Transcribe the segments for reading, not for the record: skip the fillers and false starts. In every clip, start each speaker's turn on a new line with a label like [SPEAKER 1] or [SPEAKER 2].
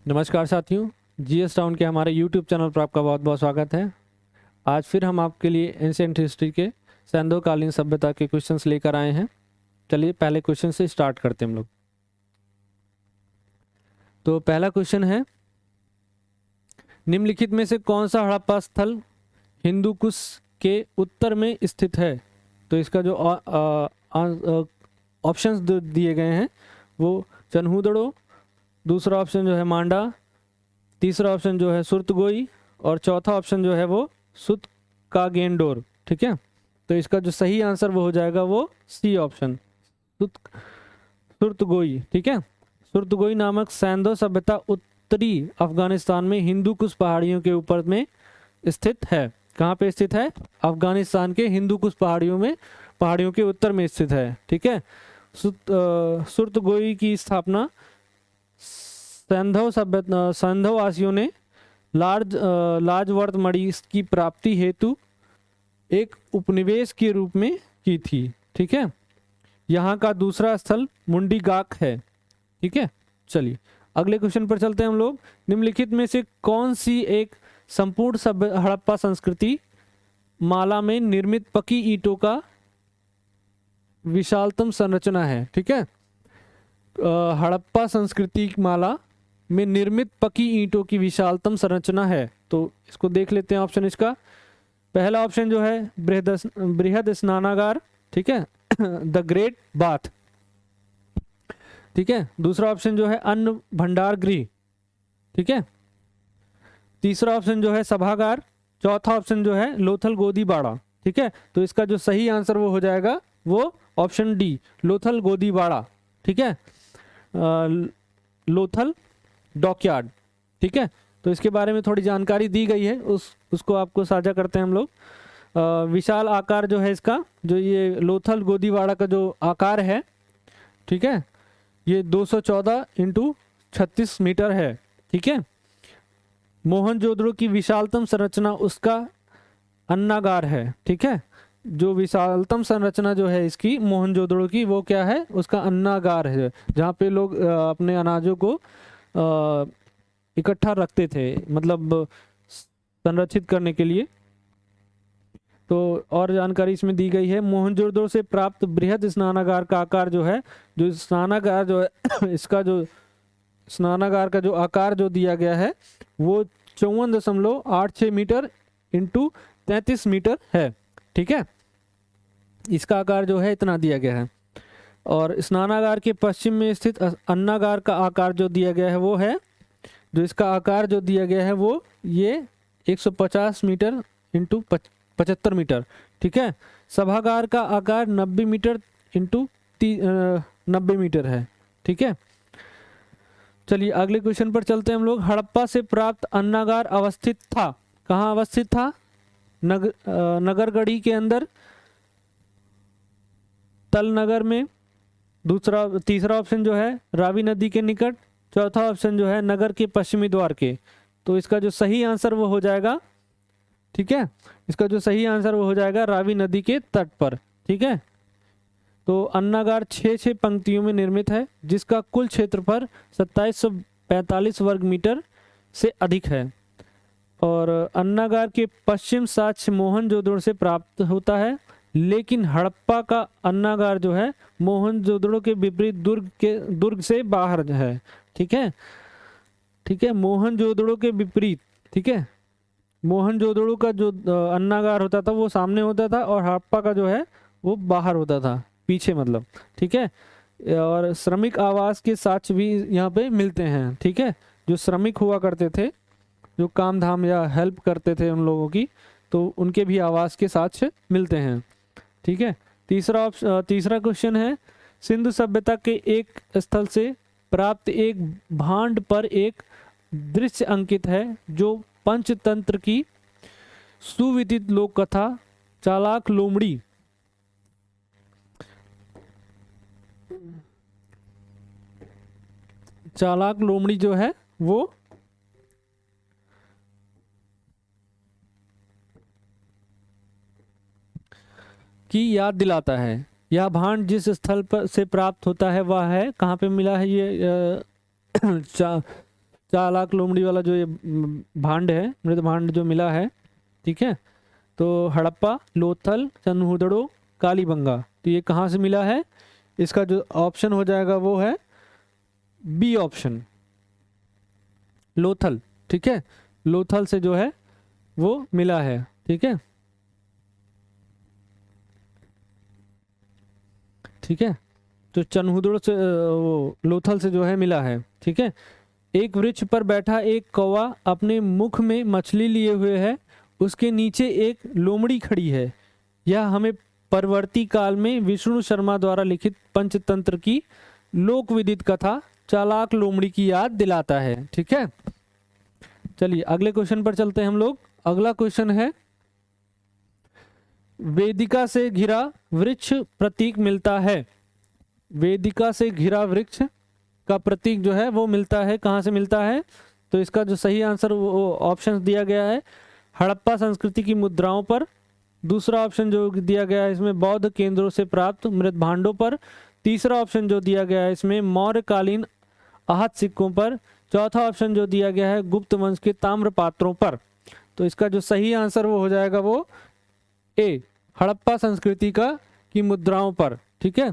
[SPEAKER 1] नमस्कार साथियों, GS town के हमारे यूट्यूब चैनल पर आपका बहुत बहुत स्वागत है। आज फिर हम आपके लिए एंशिएंट हिस्ट्री के सैंधवकालीन सभ्यता के क्वेश्चंस लेकर आए हैं। चलिए पहले क्वेश्चन से स्टार्ट करते हैं हम लोग। तो पहला क्वेश्चन है, निम्नलिखित में से कौन सा हड़प्पा स्थल हिंदू कुश के उत्तर में स्थित है? तो इसका जो ऑप्शंस दिए गए हैं वो चन्हूदड़ो, दूसरा ऑप्शन जो है मांडा, तीसरा ऑप्शन जो है सुरतगोई और चौथा ऑप्शन जो है वो सुतकागेंडोर। ठीक है, तो इसका जो सही आंसर वो हो जाएगा वो सी ऑप्शन सुरतगोई। ठीक है, सुरतगोई नामक सैंधव सभ्यता उत्तरी अफगानिस्तान में हिंदू कुश पहाड़ियों के ऊपर में स्थित है। कहाँ पे स्थित है? अफगानिस्तान के हिंदू कुश पहाड़ियों के उत्तर में स्थित है। ठीक है, सुरतगोई की स्थापना सैंधववासियों ने लाजवर्त मणि की प्राप्ति हेतु एक उपनिवेश के रूप में की थी। ठीक है, यहाँ का दूसरा स्थल मुंडीगाक है। ठीक है, चलिए अगले क्वेश्चन पर चलते हैं हम लोग। निम्नलिखित में से कौन सी एक संपूर्ण हड़प्पा संस्कृति माला में निर्मित पक्की ईंटों का विशालतम संरचना है? ठीक है, हड़प्पा संस्कृति माला में निर्मित पक्की ईंटों की विशालतम संरचना है। तो इसको देख लेते हैं ऑप्शन इसका। पहला ऑप्शन जो है बृहद स्नानागार। ठीक है द ग्रेट बाथ। ठीक है, दूसरा ऑप्शन जो है अन्न भंडार गृह। ठीक है, तीसरा ऑप्शन जो है सभागार, चौथा ऑप्शन जो है लोथल गोदी बाड़ा। ठीक है, तो इसका जो सही आंसर वो हो जाएगा वो ऑप्शन डी लोथल गोदी बाड़ा। ठीक है, लोथल डॉकयार्ड। ठीक है, तो इसके बारे में थोड़ी जानकारी दी गई है, उसको आपको साझा करते हैं हम लोग। विशाल आकार जो है इसका, जो ये लोथल गोदीवाड़ा का जो आकार है, ठीक है, ये 214 इंटू 36 मीटर है। ठीक है, मोहनजोदड़ो की विशालतम संरचना उसका अन्नागार है। ठीक है, जो विशालतम संरचना जो है इसकी मोहनजोदड़ो की वो क्या है? उसका अन्नागार है, जहाँ पे लोग अपने अनाजों को इकट्ठा रखते थे, मतलब संरक्षित करने के लिए। तो और जानकारी इसमें दी गई है, मोहनजोदड़ो से प्राप्त बृहद स्नानागार का आकार जो है, जो स्नानागार जो है इसका जो स्नानागार का जो आकार जो दिया गया है वो 54.86 मीटर इंटू 33 मीटर है। ठीक है, इसका आकार जो है इतना दिया गया है। और स्नानागार के पश्चिम में स्थित अन्नागार का आकार जो दिया गया है वो है, जो इसका आकार जो दिया गया है वो ये 150 मीटर इंटू 75 मीटर। ठीक है, सभागार का आकार 90 मीटर इंटू 90 मीटर है। ठीक है, चलिए अगले क्वेश्चन पर चलते हैं हम लोग। हड़प्पा से प्राप्त अन्नागार अवस्थित था, कहाँ अवस्थित था? नगरगढ़ी के अंदर, तलनगर में, तीसरा ऑप्शन जो है रावी नदी के निकट, चौथा ऑप्शन जो है नगर के पश्चिमी द्वार के। तो इसका जो सही आंसर वो हो जाएगा, ठीक है, इसका जो सही आंसर वो हो जाएगा रावी नदी के तट पर। ठीक है, तो अन्नागार 6 पंक्तियों में निर्मित है, जिसका कुल क्षेत्रफल 2745 वर्ग मीटर से अधिक है। और अन्नागार के पश्चिम साक्ष्य मोहनजोदड़ो से प्राप्त होता है, लेकिन हड़प्पा का अन्नागार जो है मोहनजोदड़ो के विपरीत दुर्ग से बाहर है। ठीक है, ठीक है, मोहनजोदड़ो के विपरीत। ठीक है, मोहनजोदड़ो का जो अन्नागार होता था वो सामने होता था और हड़प्पा का जो है वो बाहर होता था, पीछे मतलब। ठीक है, और श्रमिक आवास के साक्ष्य भी यहाँ पे मिलते हैं। ठीक है, जो श्रमिक हुआ करते थे, जो काम धाम या हेल्प करते थे उन लोगों की, तो उनके भी आवास के साक्ष्य मिलते हैं। ठीक है, तीसरा क्वेश्चन है, सिंधु सभ्यता के एक स्थल से प्राप्त एक भांड पर एक दृश्य अंकित है, जो पंचतंत्र की सुविदित लोक कथा चालाक लोमड़ी जो है वो की याद दिलाता है। यह भांड जिस स्थल पर से प्राप्त होता है वह है, कहाँ पे मिला है ये चालाक लोमड़ी वाला जो ये भांड है, मृत भांड जो मिला है, ठीक है। तो हड़प्पा, लोथल, चंदहुदड़ो, कालीबंगा, तो ये कहाँ से मिला है? इसका जो ऑप्शन हो जाएगा वो है बी ऑप्शन, लोथल, ठीक है। लोथल से जो है वो मिला है, ठीक है, ठीक है। तो चनहुदड़ से वो लोथल से जो है मिला है, ठीक है। एक वृक्ष पर बैठा एक कौवा अपने मुख में मछली लिए हुए है, उसके नीचे एक लोमड़ी खड़ी है। यह हमें परवर्ती काल में विष्णु शर्मा द्वारा लिखित पंचतंत्र की लोक विदित कथा चालाक लोमड़ी की याद दिलाता है, ठीक है। चलिए अगले क्वेश्चन पर चलते हैं हम लोग। अगला क्वेश्चन है, वेदिका से घिरा वृक्ष प्रतीक मिलता है। वेदिका से घिरा वृक्ष का प्रतीक जो है वो मिलता है, कहाँ से मिलता है? तो इसका जो सही आंसर वो ऑप्शन दिया गया है हड़प्पा संस्कृति की मुद्राओं पर। दूसरा ऑप्शन जो दिया गया है इसमें बौद्ध केंद्रों से प्राप्त मृत भांडों पर। तीसरा ऑप्शन जो दिया गया है इसमें मौर्यकालीन आहत सिक्कों पर। चौथा ऑप्शन जो दिया गया है गुप्त वंश के ताम्र पात्रों पर। तो इसका जो सही आंसर वो हो जाएगा वो ए, हड़प्पा संस्कृति की मुद्राओं पर, ठीक है।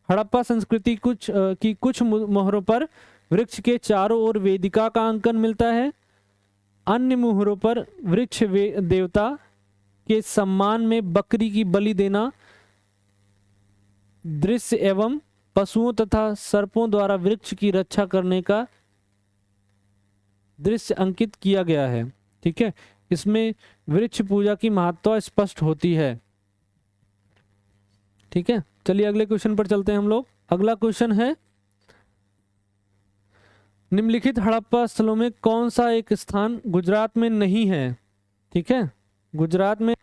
[SPEAKER 1] हड़प्पा संस्कृति की कुछ मोहरों पर वृक्ष के चारों ओर वेदिका का अंकन मिलता है। अन्य मोहरों पर वृक्ष देवता के सम्मान में बकरी की बलि देना दृश्य एवं पशुओं तथा सर्पों द्वारा वृक्ष की रक्षा करने का दृश्य अंकित किया गया है, ठीक है। इसमें वृक्ष पूजा की महत्ता स्पष्ट होती है, ठीक है। चलिए अगले क्वेश्चन पर चलते हैं हम लोग। अगला क्वेश्चन है, निम्नलिखित हड़प्पा स्थलों में कौन सा एक स्थान गुजरात में नहीं है? ठीक है, गुजरात में